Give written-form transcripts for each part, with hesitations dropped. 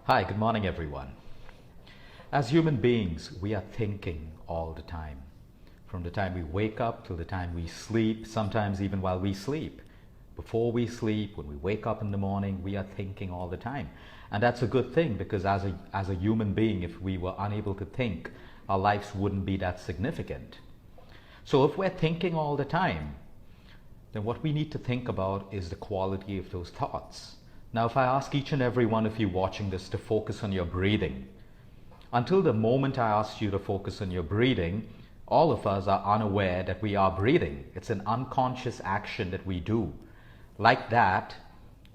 Hi, good morning, everyone. As human beings, we are thinking all the time. From the time we wake up till the time we sleep, sometimes even while we sleep. Before we sleep, when we wake up in the morning, we are thinking all the time. And that's a good thing because as a human being, if we were unable to think, our lives wouldn't be that significant. So if we're thinking all the time, then what we need to think about is the quality of those thoughts. Now, if I ask each and every one of you watching this to focus on your breathing, until the moment I asked you to focus on your breathing, all of us are unaware that we are breathing. It's an unconscious action that we do. Like that,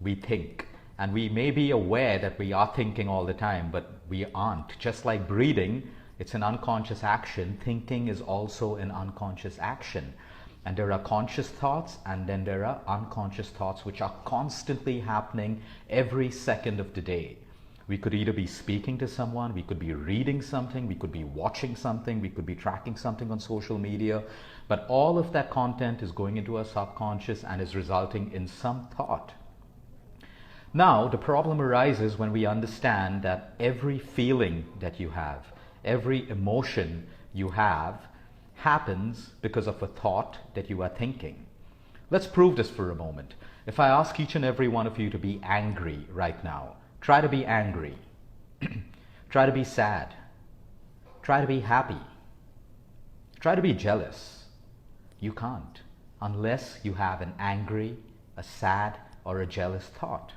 we think. And we may be aware that we are thinking all the time, but we aren't. Just like breathing, it's an unconscious action. Thinking is also an unconscious action. And there are conscious thoughts and then there are unconscious thoughts which are constantly happening every second of the day. We could either be speaking to someone, we could be reading something, we could be watching something, we could be tracking something on social media, but all of that content is going into our subconscious and is resulting in some thought. Now, the problem arises when we understand that every feeling that you have, every emotion you have, happens because of a thought that you are thinking. Let's prove this for a moment. If I ask each and every one of you to be angry right now, try to be angry. Try to be sad. Try to be happy. Try to be jealous. You can't unless you have an angry, a sad, or a jealous thought.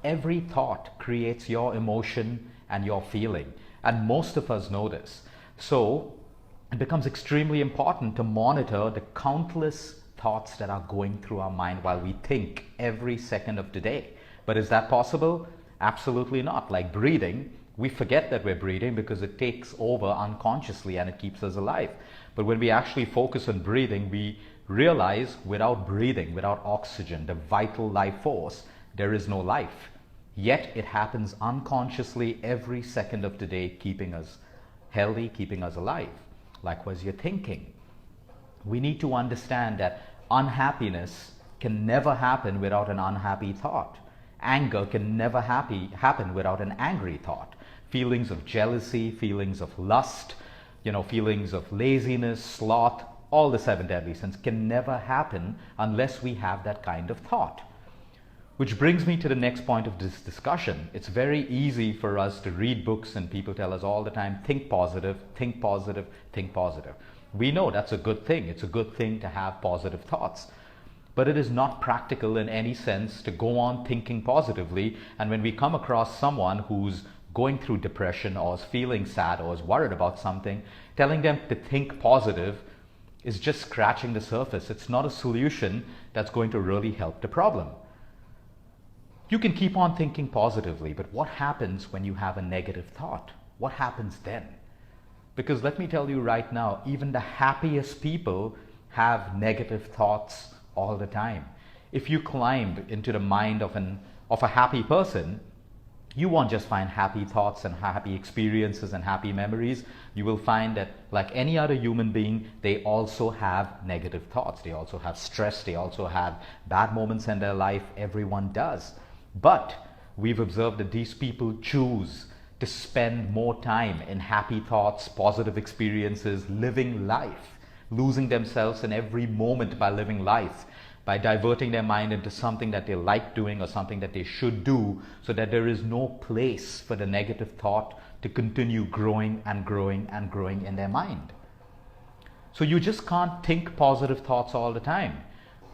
Every thought creates your emotion and your feeling, and most of us know this. So it becomes extremely important to monitor the countless thoughts that are going through our mind while we think every second of the day. But is that possible? Absolutely not. Like breathing, we forget that we're breathing because it takes over unconsciously and it keeps us alive. But when we actually focus on breathing, we realize without breathing, without oxygen, the vital life force, there is no life. Yet it happens unconsciously every second of the day, keeping us healthy, keeping us alive. Likewise, your thinking. We need to understand that unhappiness can never happen without an unhappy thought. Anger can never happen without an angry thought. Feelings of jealousy, feelings of lust, feelings of laziness, sloth, all the 7 deadly sins can never happen unless we have that kind of thought. Which brings me to the next point of this discussion. It's very easy for us to read books and people tell us all the time, think positive, think positive, think positive. We know that's a good thing. It's a good thing to have positive thoughts. But it is not practical in any sense to go on thinking positively. And when we come across someone who's going through depression or is feeling sad or is worried about something, telling them to think positive is just scratching the surface. It's not a solution that's going to really help the problem. You can keep on thinking positively, but what happens when you have a negative thought? What happens then? Because let me tell you right now, even the happiest people have negative thoughts all the time. If you climb into the mind of a happy person, you won't just find happy thoughts and happy experiences and happy memories. You will find that like any other human being, they also have negative thoughts. They also have stress. They also have bad moments in their life. Everyone does. But we've observed that these people choose to spend more time in happy thoughts, positive experiences, living life, losing themselves in every moment by living life, by diverting their mind into something that they like doing or something that they should do, so that there is no place for the negative thought to continue growing and growing and growing in their mind. So you just can't think positive thoughts all the time.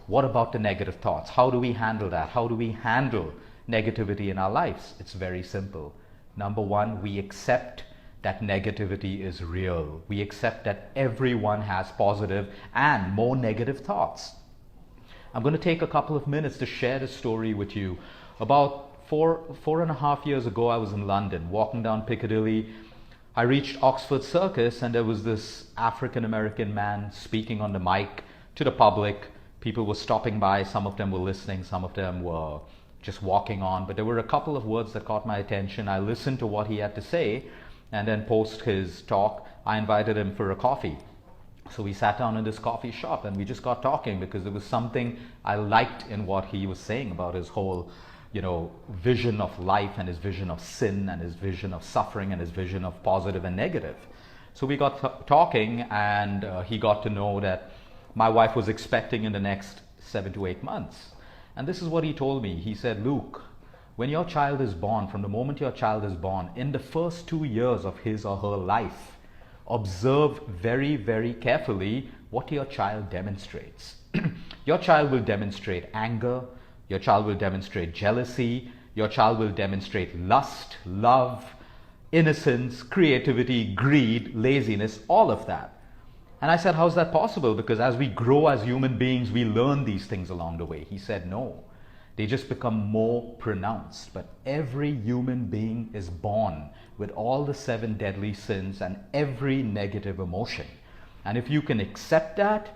What about the negative thoughts? How do we handle that? How do we handle negativity in our lives? It's very simple. Number one, we accept that negativity is real. We accept that everyone has positive and more negative thoughts. I'm going to take a couple of minutes to share the story with you. About four and a half years ago, I was in London, walking down Piccadilly. I reached Oxford Circus and there was this African-American man speaking on the mic to the public. People were stopping by, some of them were listening, some of them were just walking on, but there were a couple of words that caught my attention. I listened to what he had to say, and then post his talk, I invited him for a coffee. So we sat down in this coffee shop and we just got talking because there was something I liked in what he was saying about his whole vision of life and his vision of sin and his vision of suffering and his vision of positive and negative. So we got talking, and he got to know that my wife was expecting in the next 7 to 8 months. And this is what he told me. He said, Luke, when your child is born, from the moment your child is born, in the first 2 years of his or her life, observe very, very carefully what your child demonstrates. Your child will demonstrate anger, your child will demonstrate jealousy, your child will demonstrate lust, love, innocence, creativity, greed, laziness, all of that. And I said, how's that possible? Because as we grow as human beings, we learn these things along the way. He said, no, they just become more pronounced. But every human being is born with all the 7 deadly sins and every negative emotion. And if you can accept that,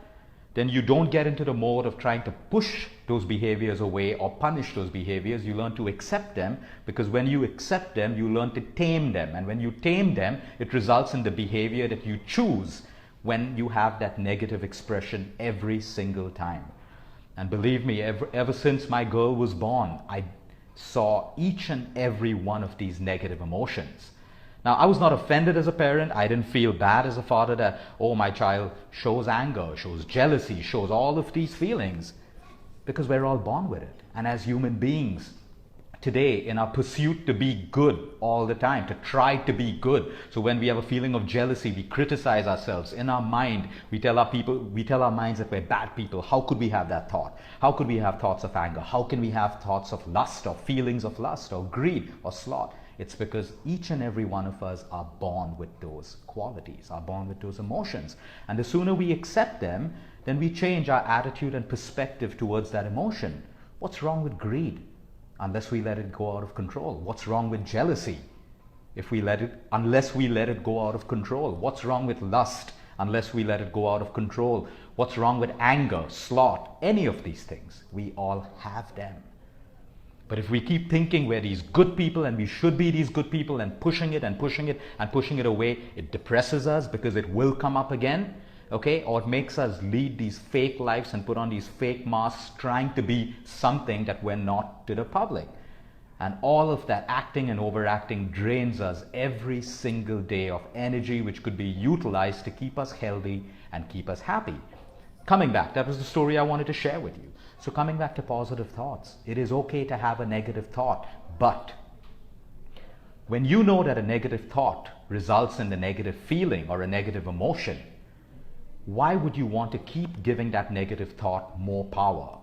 then you don't get into the mode of trying to push those behaviors away or punish those behaviors. You learn to accept them, because when you accept them, you learn to tame them. And when you tame them, it results in the behavior that you choose when you have that negative expression every single time. And believe me, ever since my girl was born, I saw each and every one of these negative emotions. Now, I was not offended as a parent. I didn't feel bad as a father that, oh, my child shows anger, shows jealousy, shows all of these feelings, because we're all born with it. And as human beings today, in our pursuit to be good all the time, to try to be good. So when we have a feeling of jealousy, we criticize ourselves. In our mind, we tell our minds that we're bad people. How could we have that thought? How could we have thoughts of anger? How can we have thoughts of lust or feelings of lust or greed or sloth? It's because each and every one of us are born with those qualities, are born with those emotions. And the sooner we accept them, then we change our attitude and perspective towards that emotion. What's wrong with greed? Unless we let it go out of control. What's wrong with jealousy? Unless we let it go out of control. What's wrong with lust? Unless we let it go out of control. What's wrong with anger, sloth, any of these things? We all have them. But if we keep thinking we're these good people and we should be these good people and pushing it and pushing it and pushing it away, it depresses us because it will come up again, okay? Or it makes us lead these fake lives and put on these fake masks trying to be something that we're not to the public. And all of that acting and overacting drains us every single day of energy which could be utilized to keep us healthy and keep us happy. Coming back, that was the story I wanted to share with you. So coming back to positive thoughts, it is okay to have a negative thought, but when you know that a negative thought results in the negative feeling or a negative emotion, why would you want to keep giving that negative thought more power,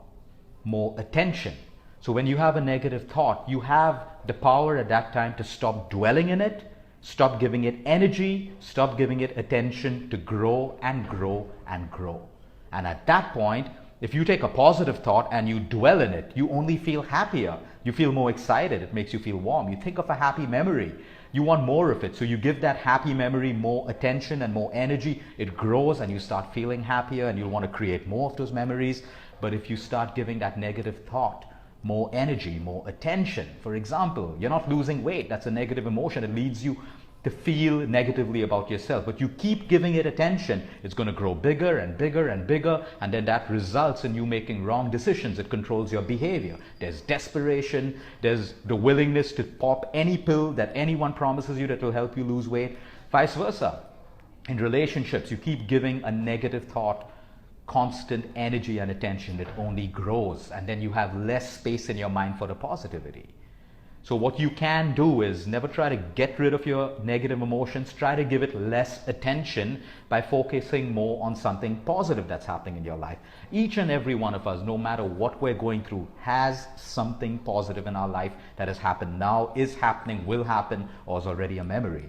more attention? So when you have a negative thought, you have the power at that time to stop dwelling in it, stop giving it energy, stop giving it attention to grow and grow and grow. And at that point, if you take a positive thought and you dwell in it, you only feel happier. You feel more excited. It makes you feel warm. You think of a happy memory. You want more of it. So you give that happy memory more attention and more energy. It grows and you start feeling happier and you want to create more of those memories. But if you start giving that negative thought more energy, more attention, for example, you're not losing weight. That's a negative emotion. It leads you to feel negatively about yourself, but you keep giving it attention, it's going to grow bigger and bigger and bigger, and then that results in you making wrong decisions. It controls your behavior. There's desperation, there's the willingness to pop any pill that anyone promises you that will help you lose weight, vice versa. In relationships, you keep giving a negative thought constant energy and attention, it only grows, and then you have less space in your mind for the positivity. So what you can do is never try to get rid of your negative emotions. Try to give it less attention by focusing more on something positive that's happening in your life. Each and every one of us, no matter what we're going through, has something positive in our life that has happened now, is happening, will happen, or is already a memory.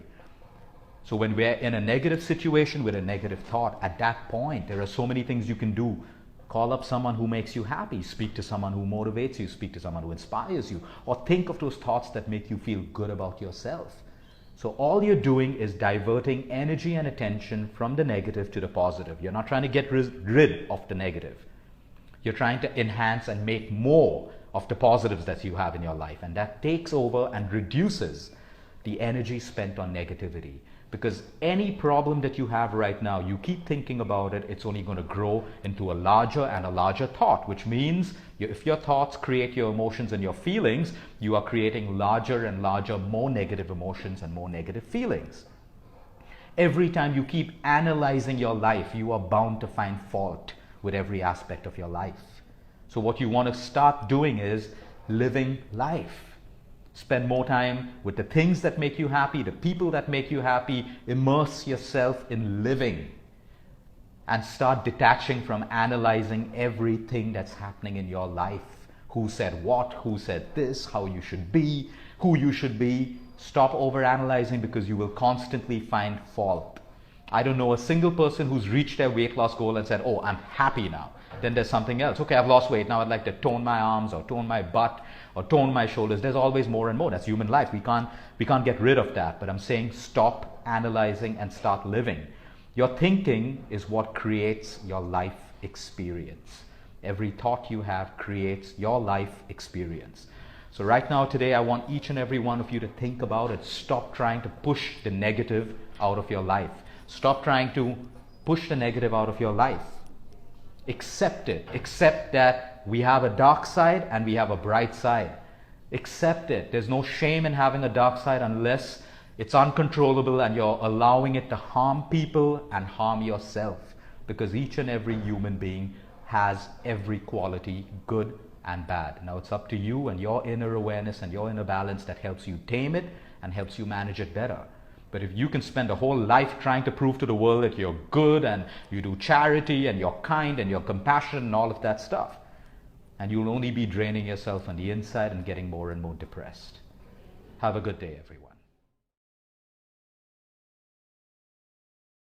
So when we're in a negative situation with a negative thought, at that point, there are so many things you can do. Call up someone who makes you happy, speak to someone who motivates you, speak to someone who inspires you, or think of those thoughts that make you feel good about yourself. So all you're doing is diverting energy and attention from the negative to the positive. You're not trying to get rid of the negative. You're trying to enhance and make more of the positives that you have in your life, and that takes over and reduces the energy spent on negativity. Because any problem that you have right now, you keep thinking about it, it's only going to grow into a larger and a larger thought, which means if your thoughts create your emotions and your feelings, you are creating larger and larger, more negative emotions and more negative feelings. Every time you keep analyzing your life, you are bound to find fault with every aspect of your life. So what you want to start doing is living life. Spend more time with the things that make you happy, the people that make you happy. Immerse yourself in living and start detaching from analyzing everything that's happening in your life. Who said what, who said this, how you should be, who you should be. Stop overanalyzing, because you will constantly find fault. I don't know a single person who's reached their weight loss goal and said, oh, I'm happy now. Then there's something else. Okay, I've lost weight. Now I'd like to tone my arms or tone my butt or tone my shoulders. There's always more and more. That's human life. We can't get rid of that. But I'm saying stop analyzing and start living. Your thinking is what creates your life experience. Every thought you have creates your life experience. So right now, today, I want each and every one of you to think about it. Stop trying to push the negative out of your life. Stop trying to push the negative out of your life. Accept it. Accept that we have a dark side and we have a bright side. Accept it. There's no shame in having a dark side unless it's uncontrollable and you're allowing it to harm people and harm yourself. Because each and every human being has every quality, good and bad. Now it's up to you and your inner awareness and your inner balance that helps you tame it and helps you manage it better. But if you can spend a whole life trying to prove to the world that you're good and you do charity and you're kind and you're compassionate and all of that stuff, and you'll only be draining yourself on the inside and getting more and more depressed. Have a good day, everyone.